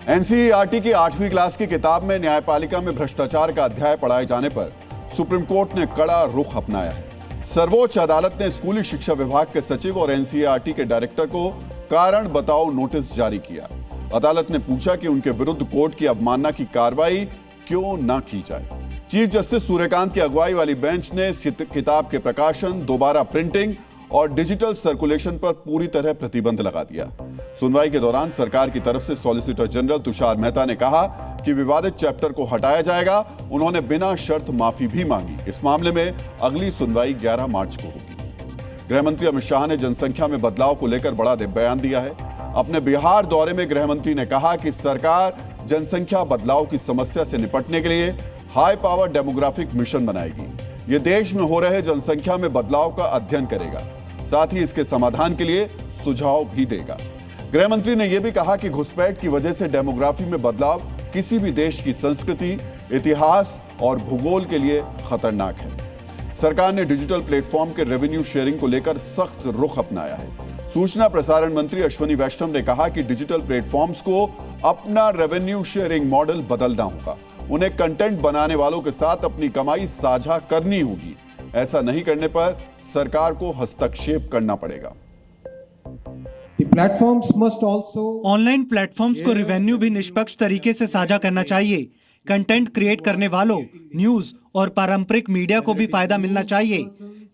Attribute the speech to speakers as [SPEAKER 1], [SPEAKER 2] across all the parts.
[SPEAKER 1] NCERT की 8वीं class की किताब में न्यायपालिका में भ्रष्टाचार का अध्याय पढ़ाए जाने पर सुप्रीम कोर्ट ने कड़ा रुख अपनाया है। सर्वोच्च अदालत ने स्कूली शिक्षा विभाग के सचिव और एनसीईआरटी के डायरेक्टर को कारण बताओ नोटिस जारी किया। अदालत ने पूछा कि उनके विरुद्ध कोर्ट की अवमानना की कार्रवाई क्यों न की जाए। चीफ जस्टिस सूर्यकांत की अगुवाई वाली बेंच ने इस किताब के प्रकाशन, दोबारा प्रिंटिंग और डिजिटल सर्कुलेशन पर पूरी तरह प्रतिबंध लगा दिया। सुनवाई के दौरान सरकार की तरफ से सॉलिसिटर जनरल तुषार मेहता ने कहा कि विवादित चैप्टर को हटाया जाएगा। उन्होंने बिना शर्त माफी भी मांगी। इस मामले में अगली सुनवाई 11 मार्च को होगी। गृह मंत्री अमित शाह ने जनसंख्या में बदलाव को लेकर बड़ा बयान दिया है। अपने बिहार दौरे में गृह मंत्री ने कहा कि सरकार जनसंख्या बदलाव की समस्या से निपटने के लिए हाई पावर डेमोग्राफिक मिशन बनाएगी। यह देश में हो रहे जनसंख्या में बदलाव का अध्ययन करेगा, साथ ही इसके समाधान के लिए सुझाव भी देगा। गृह मंत्री ने यह भी कहा कि घुसपैठ की वजह से डेमोग्राफी में बदलाव किसी भी देश की संस्कृति, इतिहास और भूगोल के लिए खतरनाक है। सरकार ने डिजिटल प्लेटफॉर्म के रेवेन्यू शेयरिंग को लेकर सख्त रुख अपनाया है। सूचना प्रसारण मंत्री अश्विनी वैष्णव ने कहा कि डिजिटल प्लेटफॉर्म्स को अपना रेवेन्यू शेयरिंग मॉडल बदलना होगा। उन्हें कंटेंट बनाने वालों के साथ अपनी कमाई साझा करनी होगी। ऐसा नहीं करने पर सरकार को हस्तक्षेप करना पड़ेगा।
[SPEAKER 2] ऑनलाइन प्लेटफॉर्म्स को रेवेन्यू भी निष्पक्ष तरीके से साझा करना चाहिए। कंटेंट क्रिएट करने वालों, न्यूज और पारंपरिक मीडिया को भी फायदा मिलना चाहिए।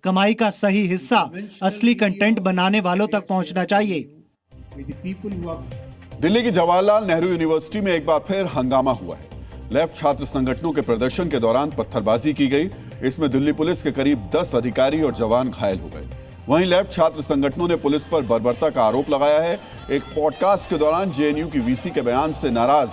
[SPEAKER 2] कमाई का सही हिस्सा असली कंटेंट बनाने वालों तक पहुंचना चाहिए।
[SPEAKER 1] दिल्ली की जवाहरलाल नेहरू यूनिवर्सिटी में एक बार फिर हंगामा हुआ है। लेफ्ट छात्र संगठनों के प्रदर्शन के दौरान पत्थरबाजी की गई। इसमें दिल्ली पुलिस के करीब 10 अधिकारी और जवान घायल हो गए। वहीं लेफ्ट छात्र संगठनों ने पुलिस पर बर्बरता का आरोप लगाया है। एक पॉडकास्ट के दौरान जेएनयू की वीसी के बयान से नाराज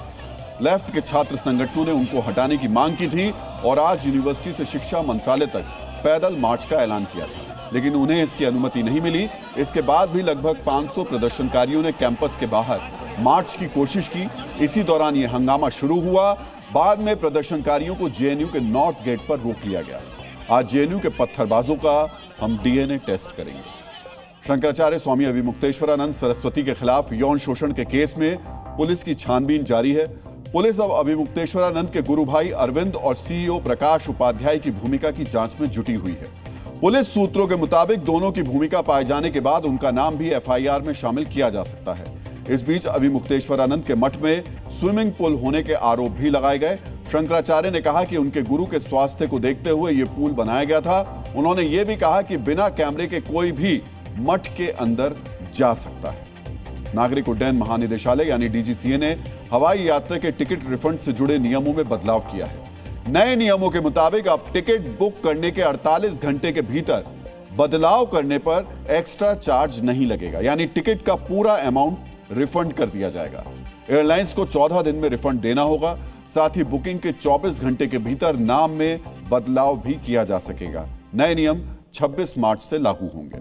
[SPEAKER 1] लेफ्ट के छात्र संगठनों ने उनको हटाने की मांग की थी और आज यूनिवर्सिटी से शिक्षा मंत्रालय तक पैदल मार्च का ऐलान किया था, लेकिन उन्हें इसकी अनुमति नहीं मिली। इसके बाद भी लगभग 500 प्रदर्शनकारियों ने कैंपस के बाहर मार्च की कोशिश की। इसी दौरान यह हंगामा शुरू हुआ। बाद में प्रदर्शनकारियों को जेएनयू के नॉर्थ गेट पर रोक लिया गया। आज जेएनयू के पत्थरबाजों का हम डीएनए टेस्ट करेंगे। शंकराचार्य स्वामी अभिमुक्तेश्वरानंद सरस्वती के खिलाफ यौन शोषण के केस में पुलिस की छानबीन जारी है। पुलिस अब अभिमुक्तेश्वरानंद के गुरु भाई अरविंद और सीईओ प्रकाश उपाध्याय की भूमिका की जांच में जुटी हुई है। पुलिस सूत्रों के मुताबिक दोनों की भूमिका पाए जाने के बाद उनका नाम भी एफआईआर में शामिल किया जा सकता है। इस बीच अभिमुक्तेश्वरानंद के मठ में स्विमिंग पूल होने के आरोप भी लगाए गए। शंकराचार्य ने कहा कि उनके गुरु के स्वास्थ्य को देखते हुए यह पूल बनाया गया था। उन्होंने यह भी कहा कि बिना कैमरे के कोई भी मठ के अंदर जा सकता है। नागरिक उड्डयन महानिदेशालय यानी डीजीसीए ने हवाई यात्रा के टिकट रिफंड से जुड़े नियमों में बदलाव किया है। नए नियमों के मुताबिक अब टिकट बुक करने के 48 घंटे के भीतर बदलाव करने पर एक्स्ट्रा चार्ज नहीं लगेगा, यानी टिकट का पूरा अमाउंट रिफंड कर दिया जाएगा। एयरलाइंस को 14 दिन में रिफंड देना होगा। साथ ही बुकिंग के 24 घंटे के भीतर नाम में बदलाव भी किया जा सकेगा। नए नियम 26 मार्च से लागू होंगे।